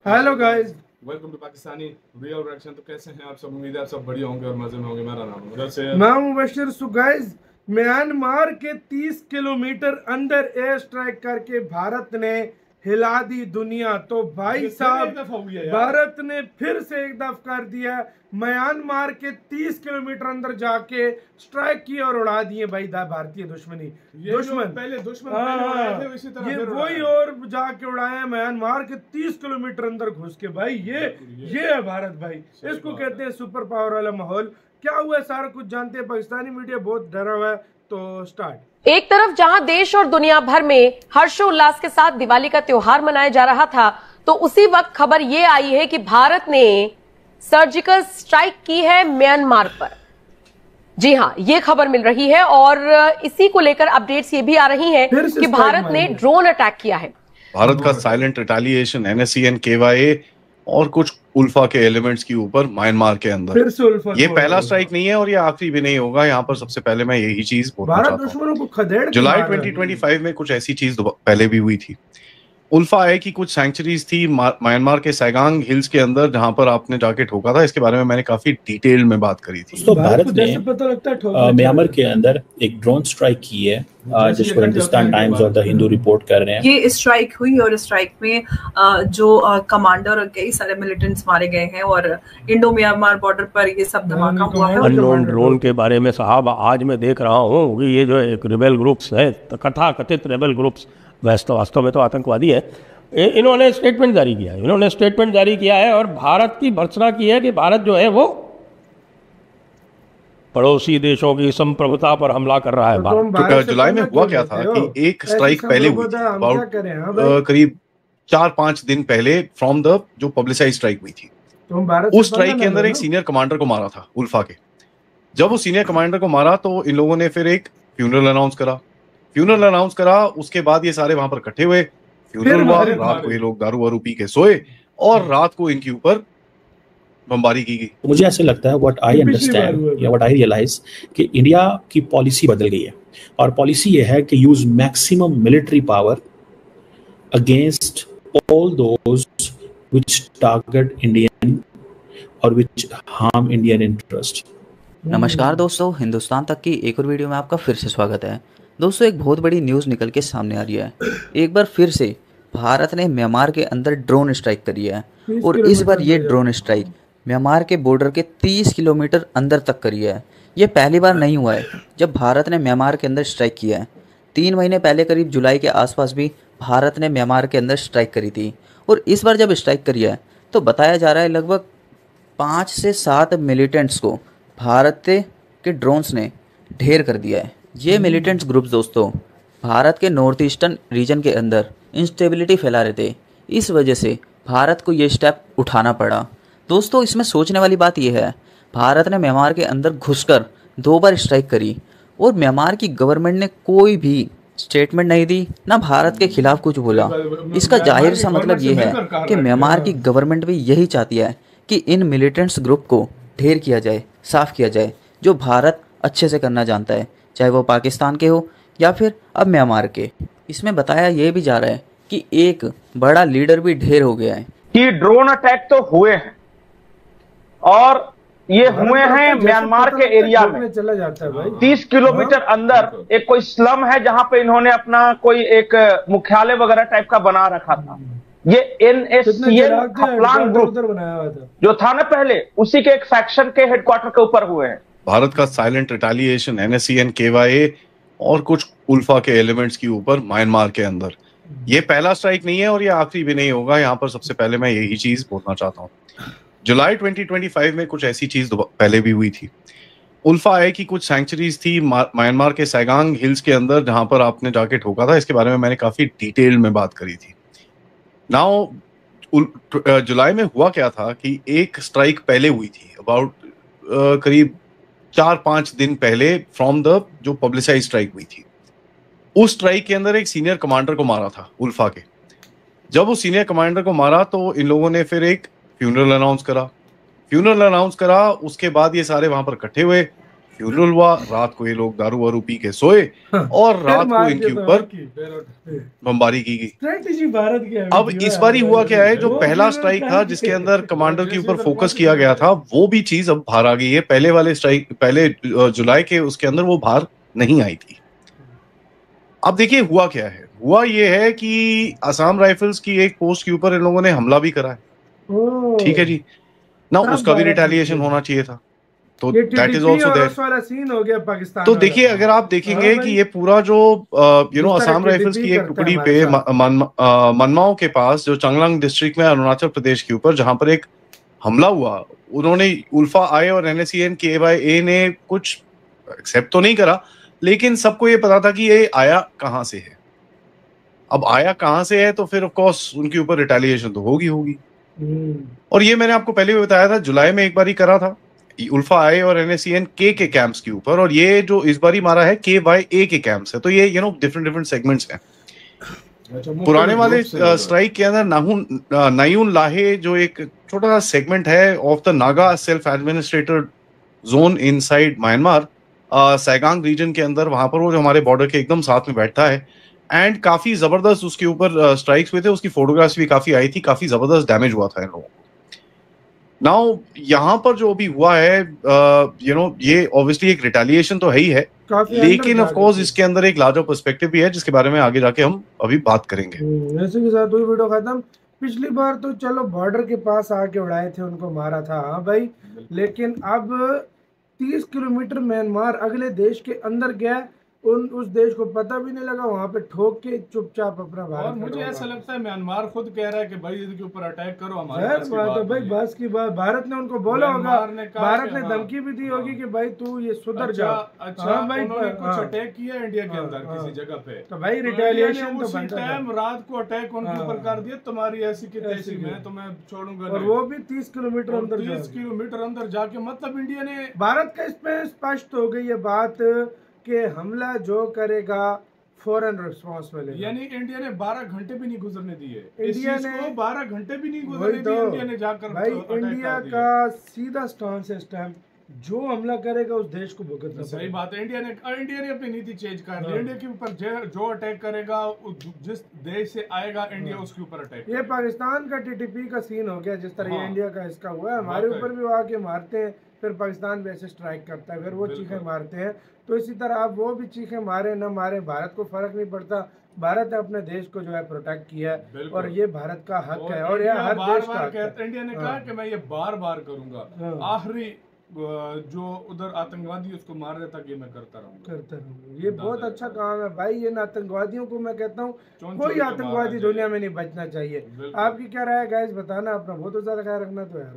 Hello guys, welcome to Pakistani real reaction. तो कैसे हैं आप सब? उम्मीद है आप सब बढ़िया होंगे और मजे में होंगे। मेरा नाम उधर से मैं हूं मुबशिर। सो गाइस, म्यांमार के 30 किलोमीटर अंदर एयर स्ट्राइक करके भारत ने हिला दी दुनिया। तो भाई साहब, भारत ने फिर से एक दफ कर दिया। म्यांमार के 30 किलोमीटर अंदर जाके स्ट्राइक की और उड़ा दिए भाई भारतीय दुश्मन। पहले दुश्मन ये वही और जाके उड़ाया म्यांमार के 30 किलोमीटर अंदर घुस के। भाई ये है भारत भाई, इसको कहते हैं सुपर पावर वाला माहौल। क्या हुआ सारा कुछ जानते हैं। पाकिस्तानी मीडिया बहुत डरा हुआ है। तो स्टार्ट। एक तरफ जहां देश और दुनिया भर में हर्षोल्लास के साथ दिवाली का त्योहार मनाया जा रहा था, तो उसी वक्त खबर यह आई है कि भारत ने सर्जिकल स्ट्राइक की है म्यांमार पर। जी हां, यह खबर मिल रही है और इसी को लेकर अपडेट्स ये भी आ रही हैं कि भारत ने ड्रोन अटैक किया है। भारत का साइलेंट रिटेलिएशन NSCN KYA और कुछ उल्फा के एलिमेंट्स के ऊपर म्यांमार के अंदर। फिर से उल्फा ये पहला स्ट्राइक नहीं है और ये आखिरी भी नहीं होगा। यहाँ पर सबसे पहले मैं यही चीज बोलना चाहता हूँ, जुलाई 2025 में कुछ ऐसी चीज पहले भी हुई थी। उल्फा है कि कुछ सैंक्चुरीज थी म्यांमार के सैगांग हिल्स के अंदर जहां पर आपने जाके ठोका था। इसके बारे में मैंने काफी डिटेल में बात करी थी। तो भारत ने म्यांमार के अंदर एक ड्रोन स्ट्राइक की है, जिसको हिंदुस्तान टाइम्स और द हिंदू रिपोर्ट कर रहे हैं। ये स्ट्राइक हुई और स्ट्राइक में जो कमांडर और कई सारे मिलिटेंट्स मारे गए हैं और इंडो म्यांमार बॉर्डर पर ये सब धमाका हुआ है। अननोन ड्रोन के बारे में साहब आज मैं देख रहा हूँ कि ये जो एक रिबेल ग्रुप्स है, कथा कथित रिबेल ग्रुप्स, वास्तव में तो आतंकवादी है, इन्होंने स्टेटमेंट जारी किया है और भारत की भर्त्सना की है कि भारत जो है वो पड़ोसी देशों की संप्रभुता पर हमला कर रहा है। तो जुलाई में हुआ क्या था कि एक स्ट्राइक पहले हुई थी, अबाउट करीब 4-5 दिन पहले फ्रॉम द जो पब्लिसाइज स्ट्राइक हुई थी। उस स्ट्राइक के अंदर एक सीनियर कमांडर को मारा था उल्फा के। जब वो सीनियर कमांडर को मारा तो इन लोगों ने फिर एक फ्यूनरल अनाउंस करा। उसके बाद ये सारे वहां पर इकट्ठे हुए, फ्यूनरल हुआ, रात को ये लोग दारू वारू पी के सोए और रात को इनके ऊपर बमबारी की गई। मुझे ऐसे लगता है, व्हाट आई अंडरस्टैंड या व्हाट आई रियलाइज, कि इंडिया की पॉलिसी बदल गई है और पॉलिसी ये है कि use maximum military power against all those which target Indian और व्हिच हार्म इंडियन इंटरेस्ट। नमस्कार दोस्तों, हिंदुस्तान तक की एक और वीडियो में आपका फिर से स्वागत है। दोस्तों, एक बहुत बड़ी न्यूज़ निकल के सामने आ रही है। एक बार फिर से भारत ने म्यांमार के अंदर ड्रोन स्ट्राइक करी है और इस बार ये ड्रोन स्ट्राइक म्यांमार के बॉर्डर के 30 किलोमीटर अंदर तक करी है। ये पहली बार नहीं हुआ है जब भारत ने म्यांमार के अंदर स्ट्राइक किया है। 3 महीने पहले करीब जुलाई के आसपास भी भारत ने म्यांमार के अंदर स्ट्राइक करी थी और इस बार जब स्ट्राइक करी है तो बताया जा रहा है लगभग 5 से 7 मिलिटेंट्स को भारत के ड्रोन्स ने ढेर कर दिया है। ये मिलिटेंट्स ग्रुप्स दोस्तों भारत के नॉर्थ ईस्टर्न रीजन के अंदर इंस्टेबिलिटी फैला रहे थे। इस वजह से भारत को ये स्टेप उठाना पड़ा। दोस्तों, इसमें सोचने वाली बात यह है, भारत ने म्यांमार के अंदर घुसकर 2 बार स्ट्राइक करी और म्यांमार की गवर्नमेंट ने कोई भी स्टेटमेंट नहीं दी, ना भारत के खिलाफ कुछ बोला। इसका जाहिर सा मतलब ये है कि म्यांमार की गवर्नमेंट भी यही चाहती है कि इन मिलिटेंट्स ग्रुप को ढेर किया जाए, साफ किया जाए, जो भारत अच्छे से करना जानता है, चाहे वो पाकिस्तान के हो या फिर अब म्यांमार के। इसमें बताया यह भी जा रहा है कि एक बड़ा लीडर भी ढेर हो गया है। कि ड्रोन अटैक तो हुए हैं और ये हुए हैं म्यांमार के एरिया में। चला जाता है भाई। 30 किलोमीटर अंदर एक कोई स्लम है जहां पे इन्होंने अपना कोई एक मुख्यालय वगैरह टाइप का बना रखा था। ये NSCN खपलांग ग्रुप जो था ना पहले, उसी के एक फैक्शन के हेडक्वार्टर के ऊपर हुए हैं। भारत का साइलेंट रिटेलिएशन NSCN KYA और कुछ उल्फा के एलिमेंट्स के ऊपर म्यांमार के अंदर। ये पहला स्ट्राइक नहीं है और ये आखिरी भी नहीं होगा। यहाँ पर सबसे पहले मैं यही चीज बोलना चाहता हूँ, जुलाई 2025 में कुछ ऐसी चीज पहले भी हुई थी। उल्फा है कि कुछ सैंक्चुरीज थी म्यांमार के सैगांग हिल्स के अंदर जहां पर आपने जाके ठोका था। इसके बारे में मैंने काफी डिटेल में बात करी थी। नाउ जुलाई में हुआ क्या था कि एक स्ट्राइक पहले हुई थी, अबाउट करीब 4-5 दिन पहले फ्रॉम द जो पब्लिसाइज स्ट्राइक हुई थी। उस स्ट्राइक के अंदर एक सीनियर कमांडर को मारा था उल्फा के। जब वो सीनियर कमांडर को मारा तो इन लोगों ने फिर एक फ्यूनरल अनाउंस करा। उसके बाद ये सारे वहां पर इकट्ठे हुए, फ्यूनरल हुआ, रात को ये लोग दारू वारू पी के सोए और रात को इनके ऊपर बमबारी की गई। स्ट्रेटजी भारत की है। अब इस बारी हुआ क्या है, जो पहला स्ट्राइक था जिसके अंदर कमांडर के ऊपर फोकस किया गया था, वो भी चीज अब बाहर आ गई है। पहले वाले स्ट्राइक, पहले जुलाई के उसके अंदर वो बाहर नहीं आई थी। अब देखिए हुआ क्या है, हुआ ये है कि असम राइफल्स की एक पोस्ट के ऊपर इन लोगों ने हमला भी करा है। ठीक है जी ना, उसका भी रिटेलिएशन होना चाहिए था, तो दैट इज आल्सो देयर वाला सीन हो गया पाकिस्तान। तो देखिए अगर आप देखेंगे कि ये पूरा जो असम राइफल्स की एक टुकड़ी पे मनमाओ के पास, जो चांगलांग डिस्ट्रिक्ट में अरुणाचल प्रदेश के ऊपर, जहां पर एक हमला हुआ, उन्होंने उल्फा आई और NSCN KYA ने कुछ एक्सेप्ट तो नहीं करा, लेकिन सबको ये पता था कि ये आया कहां से है। अब आया कहां से है तो फिर ऑफ कोर्स उनके ऊपर रिटेलिएशन तो होगी। और ये मैंने आपको पहले भी बताया था, जुलाई में एक बार ही करा था उल्फा आई और NSCN के कैंप्स के ऊपर, और ये जो इस बार ही मारा है KYA के कैंप्स है। तो ये डिफरेंट सेगमेंट्स हैं। पुराने वाले स्ट्राइक के अंदर नायून लाहे जो एक छोटा सा सेगमेंट है of the Naga self administrated zone inside Myanmar, Sagaing region के अंदर, वहां पर वो जो हमारे बॉर्डर के एकदम साथ में बैठता है, एंड काफी जबरदस्त उसके ऊपर स्ट्राइक्स हुए थे। उसकी फोटोग्राफ्स भी काफी आई थी, काफी जबरदस्त डैमेज हुआ था इन लोगों को। नाउ यहाँ पर जो भी हुआ है, ये ऑब्वियसली एक रिटेलिएशन तो है ही है, लेकिन ऑफ कोर्स इसके अंदर एक लार्जर पर्सपेक्टिव भी है, जिसके बारे में आगे जाके हम अभी बात करेंगे। ऐसे के साथ हुई वीडियो खत्म। पिछली बार तो चलो बॉर्डर के पास आके उड़ाए थे, उनको मारा था, हाँ भाई, लेकिन अब 30 किलोमीटर म्यांमार अगले देश के अंदर गया, उस देश को पता भी नहीं लगा, वहां पे ठोक के चुपचाप अपना भारत। और मुझे ऐसा लगता है म्यांमार खुद कह रहा है कि भाई इसके ऊपर अटैक करो, हमारे बात है भाई, बस की बात। भारत ने उनको बोला होगा, भारत ने धमकी भी दी होगी कि भाई तू ये सुधर जा। अच्छा भाई, उन्होंने कुछ अटैक किया इंडिया के अंदर किसी जगह पे, तो भाई रिटेलिएशन तो बनता है। टाइम रात को अटैक उनके ऊपर कर दिया, तुम्हारी ऐसी की तैसी, मैं तुम्हें छोड़ूंगा नहीं। और वो भी 30 किलोमीटर अंदर, 30 किलोमीटर अंदर जाके, मतलब इंडिया ने, भारत का इसमें स्पष्ट हो गई ये बात कि हमला जो करेगा फौरन रिस्पांस मिलेगा। यानी इंडिया ने 12 घंटे भी नहीं गुजरने दिए, इंडिया ने 12 घंटे भी नहीं गुजरने दिए इंडिया ने जाकर। भाई इंडिया का सीधा स्टांस है इस टाइम, जो हमला करेगा उस देश को भुगतना। सही बात है, इंडिया ने अपनी नीति चेंज कर दी। इंडिया के ऊपर जो अटैक करेगा, जिस देश से आएगा इंडिया, उसके ऊपर अटैक। ये पाकिस्तान का TTP का सीन हो गया, जिस तरह इंडिया का इसका हुआ है। हमारे ऊपर भी वो आके मारते हैं, फिर पाकिस्तान भी ऐसे स्ट्राइक करता है, फिर वो चीखें मारते हैं। तो इसी तरह आप वो भी चीखें मारे न मारे, भारत को फर्क नहीं पड़ता। भारत ने अपने देश को जो है प्रोटेक्ट किया है, और ये भारत का हक है, और यह हर देश का हक है। इंडिया ने कहा कि मैं ये बार बार करूंगा, आखिरी जो उधर आतंकवादी उसको मार रहे था कि मैं करता रहूंगा। ये बहुत अच्छा काम है भाई। ये आतंकवादियों को मैं कहता हूँ, कोई आतंकवादी दुनिया में नहीं बचना चाहिए। आपकी क्या राय है गाइस, बताना अपना बहुत ज्यादा ख्याल रखना। तो यार